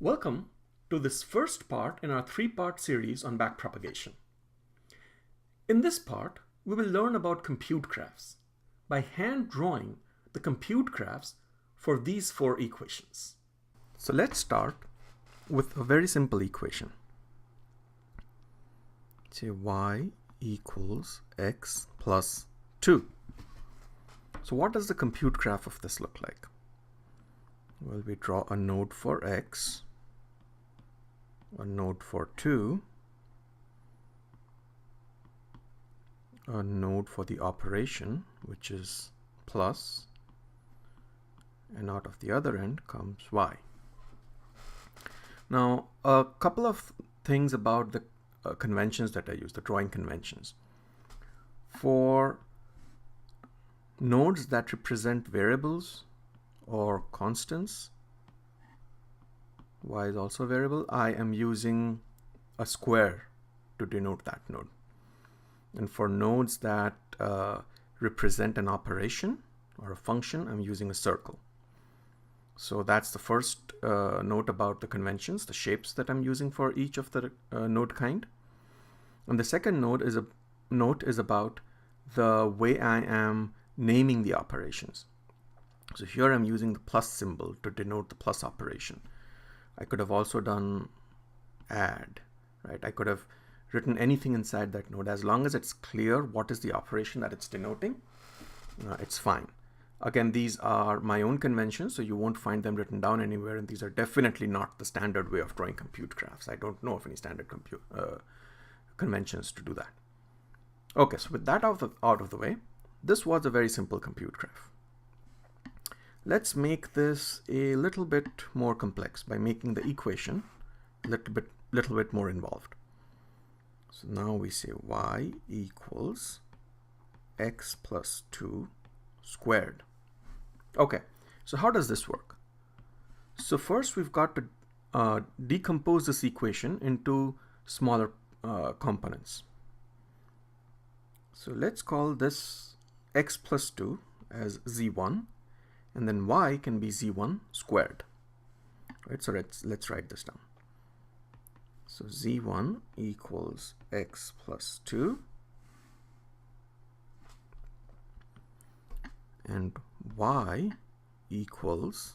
Welcome to this first part in our three-part series on backpropagation. In this part, we will learn about compute graphs by hand drawing the compute graphs for these four equations. So let's start with a very simple equation. Say y equals x plus 2. So what does the compute graph of this look like? Well, we draw a node for x, a node for 2, a node for the operation, which is plus, and out of the other end comes y. Now, a couple of things about the conventions that I use, the drawing conventions. For nodes that represent variables or constants, y is also a variable, I am using a square to denote that node. And for nodes that represent an operation or a function, I'm using a circle. So that's the first note about the conventions, the shapes that I'm using for each of the node kind. And the second note is about the way I am naming the operations. So here I'm using the plus symbol to denote the plus operation. I could have also done add, right? I could have written anything inside that node. As long as it's clear what is the operation that it's denoting, it's fine. Again, these are my own conventions, so you won't find them written down anywhere, and these are definitely not the standard way of drawing compute graphs. I don't know of any standard conventions to do that. Okay, so with that out of the way, this was a very simple compute graph. Let's make this a little bit more complex by making the equation a little bit more involved. So now we say y equals x plus 2 squared. Okay, so how does this work? So first we've got to decompose this equation into smaller components. So let's call this x plus 2 as z1, and then y can be z1 squared. Right, so let's write this down. So z1 equals x plus 2, and y equals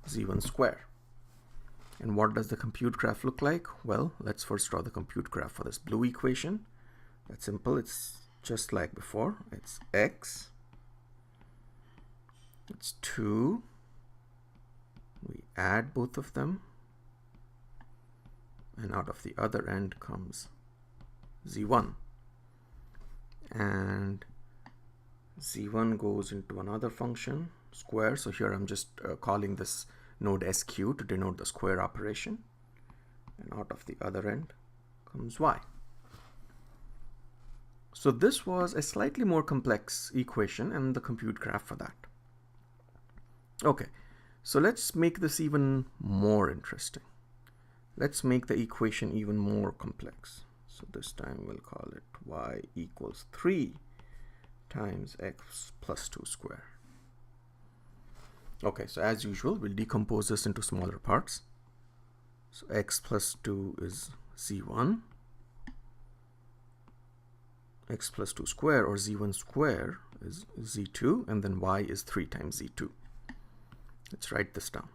z1 square. And what does the compute graph look like? Well, let's first draw the compute graph for this blue equation. That's simple. It's just like before. It's x, it's 2, we add both of them, and out of the other end comes z1, and z1 goes into another function, square. So here I'm just calling this node sq to denote the square operation, and out of the other end comes y. So this was a slightly more complex equation and the compute graph for that. Okay, so let's make this even more interesting. Let's make the equation even more complex. So this time we'll call it y equals 3 times x plus 2 square. Okay, so as usual, we'll decompose this into smaller parts. So x plus 2 is z1, x plus 2 square, or z1 square, is z2, and then y is 3 times z2. Let's write this down.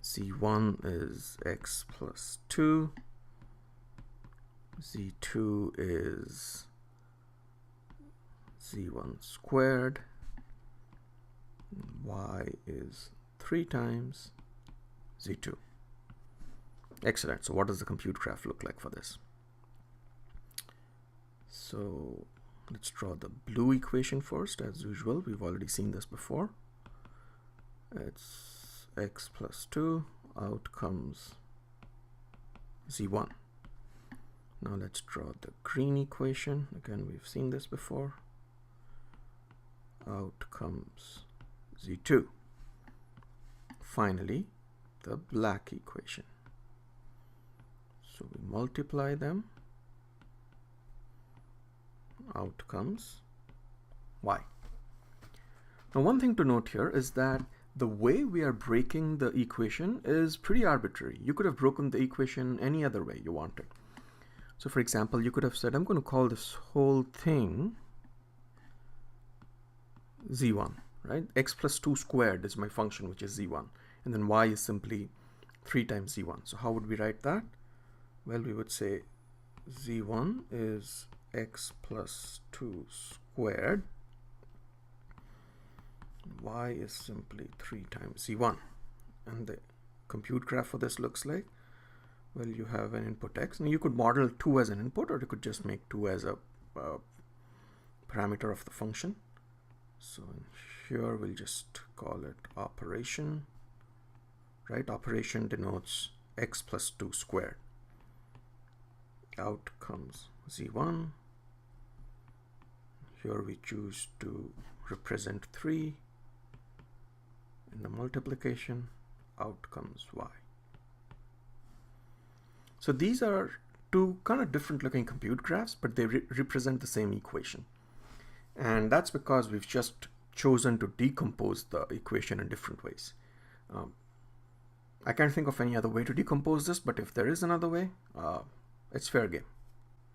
z1 is x plus 2, z2 is z1 squared, y is 3 times z2. Excellent. So what does the compute graph look like for this? So let's draw the blue equation first. As usual, we've already seen this before. It's x plus 2, out comes z1. Now let's draw the green equation. Again, we've seen this before. Out comes z2. Finally, the black equation. So we multiply them. Out comes y. Now one thing to note here is that the way we are breaking the equation is pretty arbitrary. You could have broken the equation any other way you wanted. So for example, you could have said, I'm going to call this whole thing z1, right? X plus 2 squared is my function, which is z1. And then y is simply 3 times z1. So how would we write that? Well, we would say z1 is x plus 2 squared. Y is simply 3 times z1. And the compute graph for this looks like, well, you have an input x. Now you could model 2 as an input, or you could just make 2 as a parameter of the function. So here we'll just call it operation, right? Operation denotes x plus 2 squared. Out comes z1. Here we choose to represent 3 in the multiplication. Out comes y. So these are two kind of different looking compute graphs, but they represent the same equation. And that's because we've just chosen to decompose the equation in different ways. I can't think of any other way to decompose this, but if there is another way, it's fair game.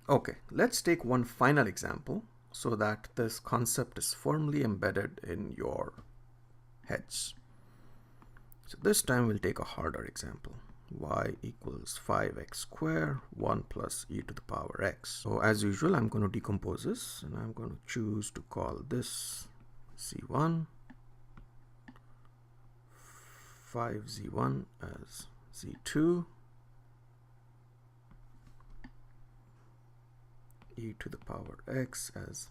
Okay, let's take one final example so that this concept is firmly embedded in your heads. So this time we'll take a harder example. Y equals 5x squared 1 plus e to the power x. So as usual, I'm going to decompose this, and I'm going to choose to call this z1, 5z1 as z2, e to the power x as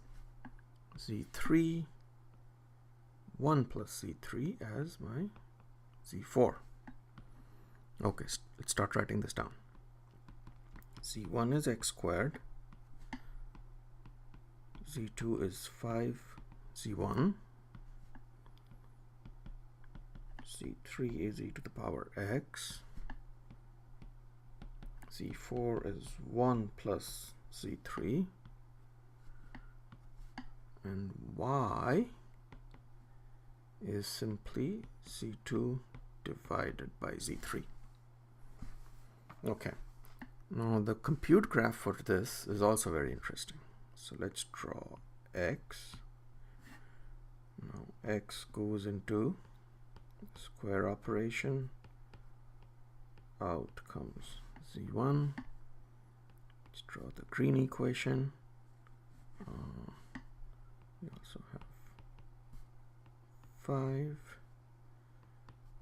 z3, 1 plus z3 as my z4. Okay, let's start writing this down. z1 is x squared, z2 is 5z1, z3 is e to the power x, z4 is 1 plus z3, and y is simply z2 divided by z3. Okay, now the compute graph for this is also very interesting. So let's draw x. Now x goes into square operation. Out comes z1. Let's draw the green equation. We also have 5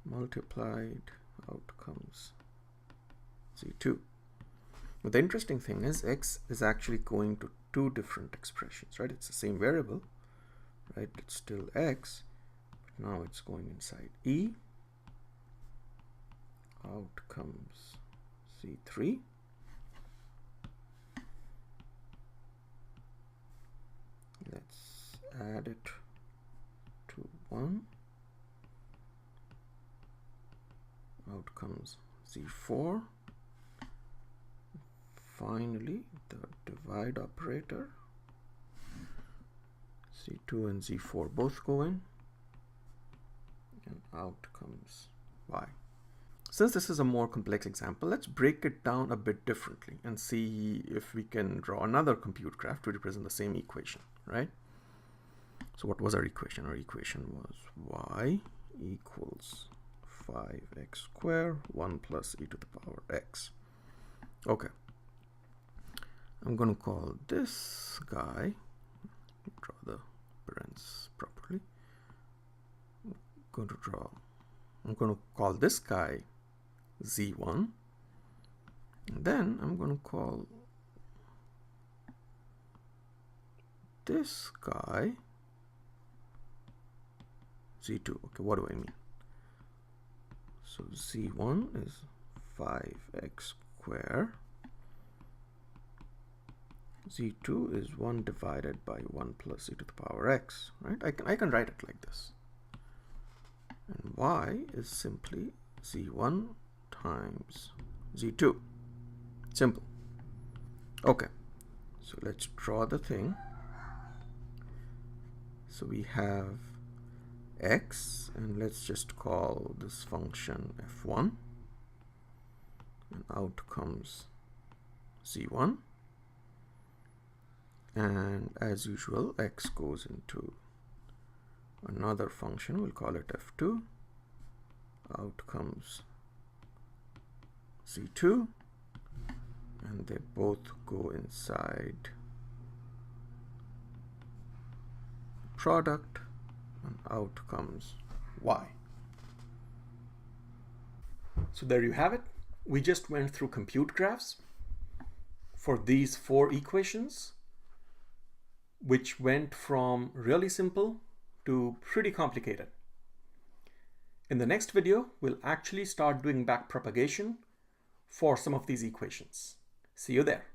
multiplied, out comes z2. But the interesting thing is x is actually going to two different expressions, right? It's the same variable, right? It's still x, but now it's going inside e. Out comes z3. Let's add it to 1. Out comes z4. Finally, the divide operator. z2 and z4 both go in, and out comes y. Since this is a more complex example, let's break it down a bit differently and see if we can draw another compute graph to represent the same equation, right? So what was our equation? Our equation was y equals 5x squared 1 plus e to the power x. Okay, I'm going to call this guy, draw the parents properly. I'm going to call this guy z1, and then I'm going to call this guy z2. Okay, what do I mean? So z1 is 5x squared, z2 is 1 divided by 1 plus e to the power x, right? I can write it like this. And y is simply z1 times z2. Simple. Okay, so let's draw the thing. So we have x, and let's just call this function f1, and out comes z1, and as usual x goes into another function, we'll call it f2, out comes z2, and they both go inside product, and out comes y. So there you have it. We just went through compute graphs for these 4 equations, which went from really simple to pretty complicated. In the next video, we'll actually start doing backpropagation for some of these equations. See you there.